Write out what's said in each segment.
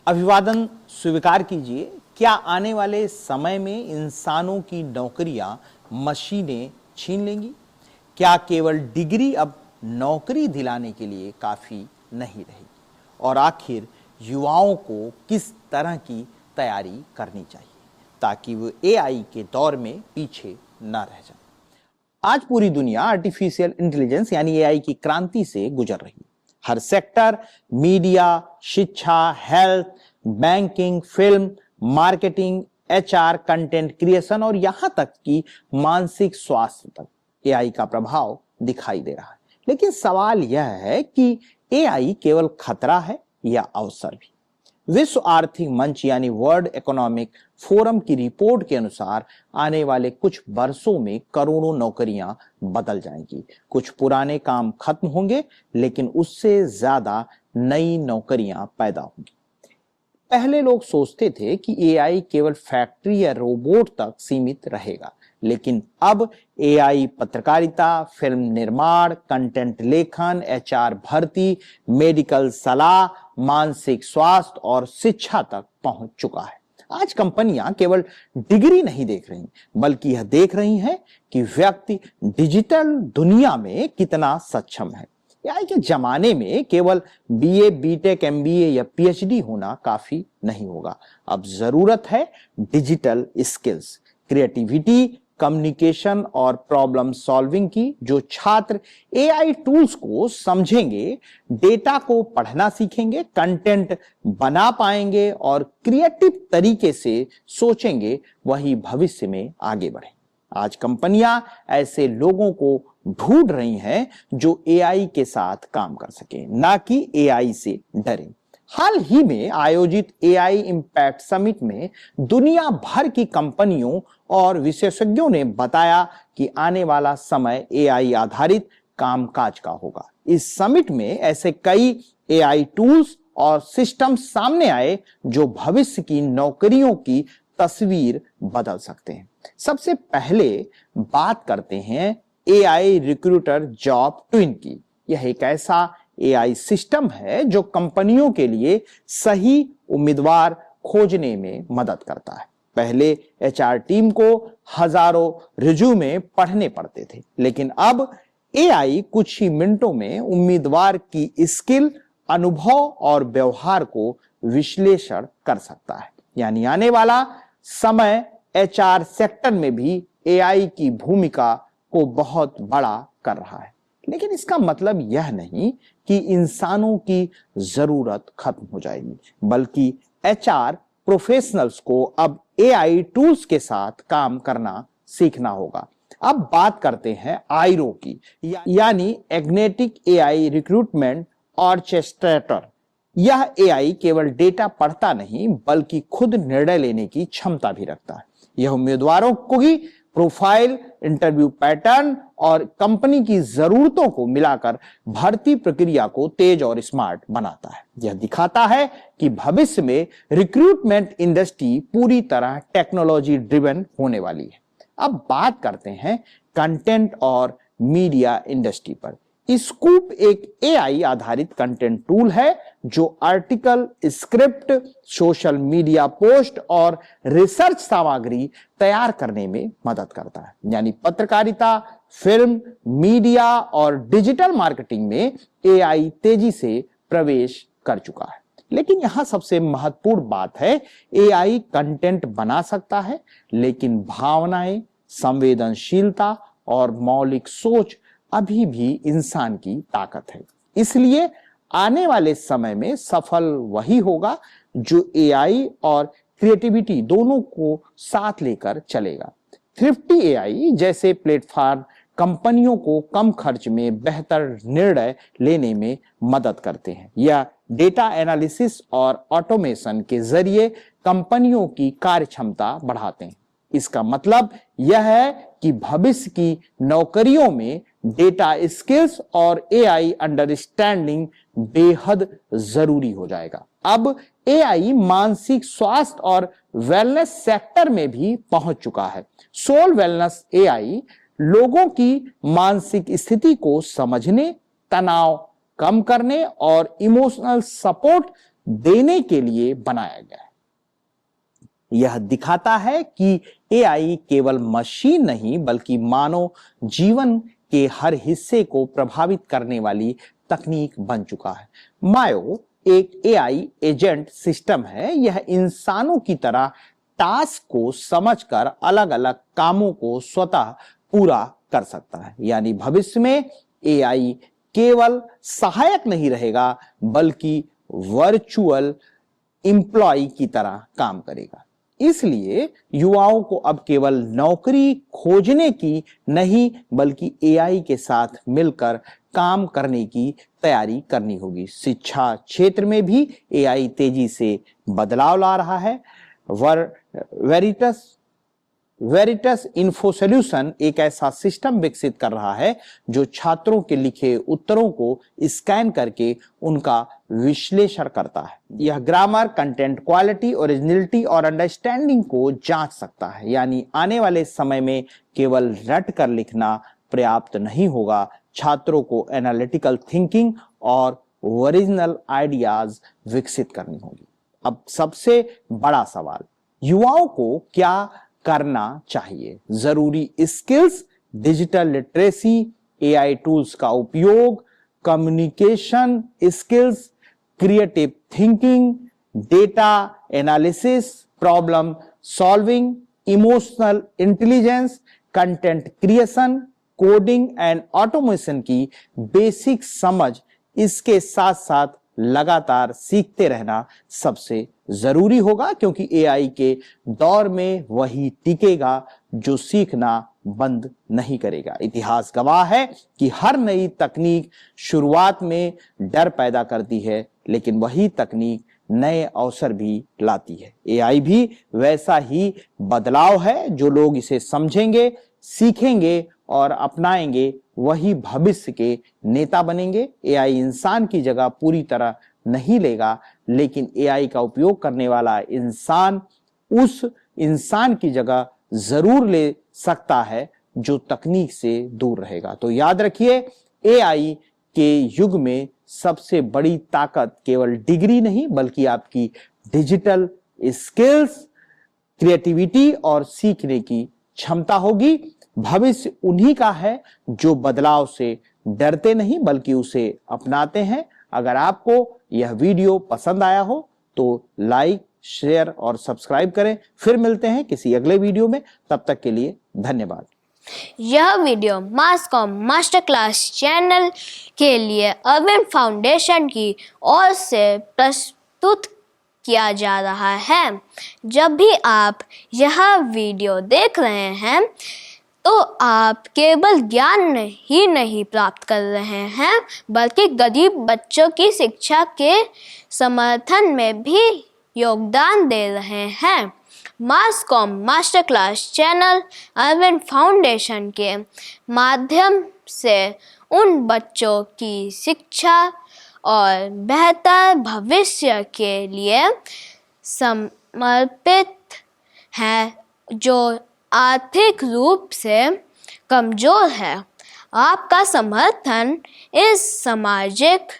अभिवादन स्वीकार कीजिए। क्या आने वाले समय में इंसानों की नौकरियां मशीनें छीन लेंगी? क्या केवल डिग्री अब नौकरी दिलाने के लिए काफी नहीं रहेगी? और आखिर युवाओं को किस तरह की तैयारी करनी चाहिए ताकि वो एआई के दौर में पीछे न रह जाए? आज पूरी दुनिया आर्टिफिशियल इंटेलिजेंस यानी एआई की क्रांति से गुजर रही है। हर सेक्टर, मीडिया, शिक्षा, health, banking, film, marketing, HR, content creation और यहां तक कि मानसिक स्वास्थ्य तक एआई का प्रभाव दिखाई दे रहा है। लेकिन सवाल यह है कि एआई केवल खतरा है या अवसर भी? विश्व आर्थिक मंच यानी वर्ल्ड इकोनॉमिक फोरम की रिपोर्ट के अनुसार आने वाले कुछ वर्षों में करोड़ों नौकरियां बदल जाएंगी। कुछ पुराने काम खत्म होंगे, लेकिन उससे ज्यादा नई नौकरियां पैदा होंगी। पहले लोग सोचते थे कि एआई केवल फैक्ट्री या रोबोट तक सीमित रहेगा, लेकिन अब एआई पत्रकारिता, फिल्म निर्माण, कंटेंट लेखन, एचआर भर्ती, मेडिकल सलाह, मानसिक स्वास्थ्य और शिक्षा तक पहुंच चुका है। आज कंपनियां केवल डिग्री नहीं देख रही, बल्कि यह देख रही हैं कि व्यक्ति डिजिटल दुनिया में कितना सक्षम है। एआई के जमाने में केवल बीए, बीटेक, एमबीए या पीएचडी होना काफी नहीं होगा। अब जरूरत है डिजिटल स्किल्स, क्रिएटिविटी, कम्युनिकेशन और प्रॉब्लम सॉल्विंग की। जो छात्र एआई टूल्स को समझेंगे, डेटा को पढ़ना सीखेंगे, कंटेंट बना पाएंगे और क्रिएटिव तरीके से सोचेंगे, वही भविष्य में आगे बढ़े। आज कंपनियां ऐसे लोगों को ढूंढ रही हैं जो एआई के साथ काम कर सके, ना कि एआई से डरे। हाल ही में आयोजित एआई इम्पैक्ट समिट में दुनिया भर की कंपनियों और विशेषज्ञों ने बताया कि आने वाला समय एआई आधारित कामकाज का होगा। इस समिट में ऐसे कई एआई टूल्स और सिस्टम सामने आए जो भविष्य की नौकरियों की तस्वीर बदल सकते हैं। सबसे पहले बात करते हैं एआई रिक्रूटर जॉब ट्विन की। यह एक ऐसा एआई सिस्टम है जो कंपनियों के लिए सही उम्मीदवार खोजने में मदद करता है। पहले एचआर टीम को हजारों रिज्यूमे पढ़ने पड़ते थे, लेकिन अब एआई कुछ ही मिनटों में उम्मीदवार की स्किल, अनुभव और व्यवहार को विश्लेषण कर सकता है। यानी आने वाला समय एचआर सेक्टर में भी एआई की भूमिका को बहुत बड़ा कर रहा है। लेकिन इसका मतलब यह नहीं कि इंसानों की जरूरत खत्म हो जाएगी, बल्कि एचआर प्रोफेशनल्स को अब एआई टूल्स के साथ काम करना सीखना होगा। अब बात करते हैं आईरो की, यानी एग्नेटिक एआई रिक्रूटमेंट ऑर्केस्ट्रेटर। यह एआई केवल डेटा पढ़ता नहीं, बल्कि खुद निर्णय लेने की क्षमता भी रखता है। यह उम्मीदवारों को ही प्रोफाइल, इंटरव्यू पैटर्न और कंपनी की जरूरतों को मिलाकर भर्ती प्रक्रिया को तेज और स्मार्ट बनाता है। यह दिखाता है कि भविष्य में रिक्रूटमेंट इंडस्ट्री पूरी तरह टेक्नोलॉजी ड्रिवन होने वाली है। अब बात करते हैं कंटेंट और मीडिया इंडस्ट्री पर। स्कूप एक एआई आधारित कंटेंट टूल है जो article, script, social media post और रिसर्च सामग्री तैयार करने में मदद करता है। यानी पत्रकारिता, फिल्म, मीडिया और डिजिटल मार्केटिंग में एआई तेजी से प्रवेश कर चुका है। लेकिन यहां सबसे महत्वपूर्ण बात है, एआई कंटेंट बना सकता है, लेकिन भावनाएं, संवेदनशीलता और मौलिक सोच अभी भी इंसान की ताकत है। इसलिए आने वाले समय में सफल वही होगा जो एआई और क्रिएटिविटी दोनों को साथ लेकर चलेगा। थ्रिफ्टी एआई जैसे प्लेटफॉर्म कंपनियों को कम खर्च में बेहतर निर्णय लेने में मदद करते हैं। यह डेटा एनालिसिस और ऑटोमेशन के जरिए कंपनियों की कार्यक्षमता बढ़ाते हैं। इसका मतलब यह है कि भविष्य की नौकरियों में डेटा स्किल्स और एआई अंडरस्टैंडिंग बेहद जरूरी हो जाएगा। अब एआई मानसिक स्वास्थ्य और वेलनेस सेक्टर में भी पहुंच चुका है। सोल वेलनेस एआई लोगों की मानसिक स्थिति को समझने, तनाव कम करने और इमोशनल सपोर्ट देने के लिए बनाया गया है। यह दिखाता है कि एआई केवल मशीन नहीं बल्कि मानव जीवन के हर हिस्से को प्रभावित करने वाली तकनीक बन चुका है। मायो एक एआई एजेंट सिस्टम है। यह इंसानों की तरह टास्क को समझकर अलग अलग कामों को स्वतः पूरा कर सकता है। यानी भविष्य में एआई केवल सहायक नहीं रहेगा बल्कि वर्चुअल एम्प्लॉय की तरह काम करेगा। इसलिए युवाओं को अब केवल नौकरी खोजने की नहीं बल्कि एआई के साथ मिलकर काम करने की तैयारी करनी होगी। शिक्षा क्षेत्र में भी एआई तेजी से बदलाव ला रहा है। वेरिटस इन्फो सॉल्यूशन एक ऐसा सिस्टम विकसित कर रहा है जो छात्रों के लिखे उत्तरों को स्कैन करके उनका विश्लेषण करता है। यह ग्रामर, कंटेंट क्वालिटी, ओरिजिनलिटी और अंडरस्टैंडिंग को जांच सकता है। यानी आने वाले समय में केवल रट कर लिखना पर्याप्त नहीं होगा, छात्रों को एनालिटिकल थिंकिंग और ओरिजिनल आइडियाज विकसित करनी होगी। अब सबसे बड़ा सवाल, युवाओं को क्या करना चाहिए? जरूरी skills, digital literacy, AI tools का उपयोग, communication skills, creative thinking, data analysis, problem solving, emotional intelligence, content creation, coding and automation की बेसिक समझ, इसके साथ साथ लगातार सीखते रहना सबसे जरूरी होगा, क्योंकि एआई के दौर में वही टिकेगा जो सीखना बंद नहीं करेगा। इतिहास गवाह है कि हर नई तकनीक शुरुआत में डर पैदा करती है, लेकिन वही तकनीक नए अवसर भी लाती है। एआई भी वैसा ही बदलाव है। जो लोग इसे समझेंगे, सीखेंगे और अपनाएंगे वही भविष्य के नेता बनेंगे। एआई इंसान की जगह पूरी तरह नहीं लेगा, लेकिन एआई का उपयोग करने वाला इंसान उस इंसान की जगह जरूर ले सकता है जो तकनीक से दूर रहेगा। तो याद रखिए, एआई के युग में सबसे बड़ी ताकत केवल डिग्री नहीं बल्कि आपकी डिजिटल स्किल्स, क्रिएटिविटी और सीखने की क्षमता होगी। भविष्य उन्हीं का है जो बदलाव से डरते नहीं बल्कि उसे अपनाते हैं। अगर आपको यह वीडियो पसंद आया हो तो लाइक, शेयर और सब्सक्राइब करें। फिर मिलते हैं किसी अगले वीडियो में, तब तक के लिए धन्यवाद। यह वीडियो मास कॉम मास्टर क्लास चैनल के लिए अरविंद फाउंडेशन की ओर से प्रस्तुत किया जा रहा है। जब भी आप यह वीडियो देख रहे हैं तो आप केवल ज्ञान ही नहीं प्राप्त कर रहे हैं बल्कि गरीब बच्चों की शिक्षा के समर्थन में भी योगदान दे रहे हैं। Mass comm master class channel Arvind foundation के माध्यम से उन बच्चों की शिक्षा और बेहतर भविष्य के लिए समर्पित है जो आर्थिक रूप से कमजोर है। आपका समर्थन इस सामाजिक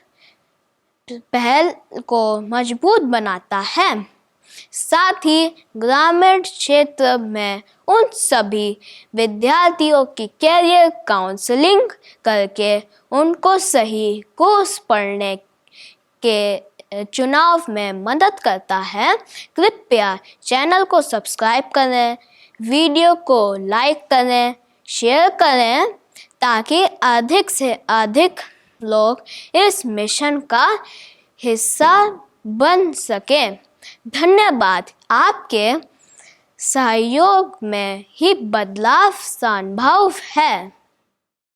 पहल को मजबूत बनाता है। साथ ही ग्रामीण क्षेत्र में उन सभी विद्यार्थियों की कैरियर काउंसलिंग करके उनको सही कोर्स पढ़ने के चुनाव में मदद करता है। कृपया चैनल को सब्सक्राइब करें, वीडियो को लाइक करें, शेयर करें ताकि अधिक से अधिक लोग इस मिशन का हिस्सा बन सकें। धन्यवाद। आपके सहयोग में ही बदलाव संभव है।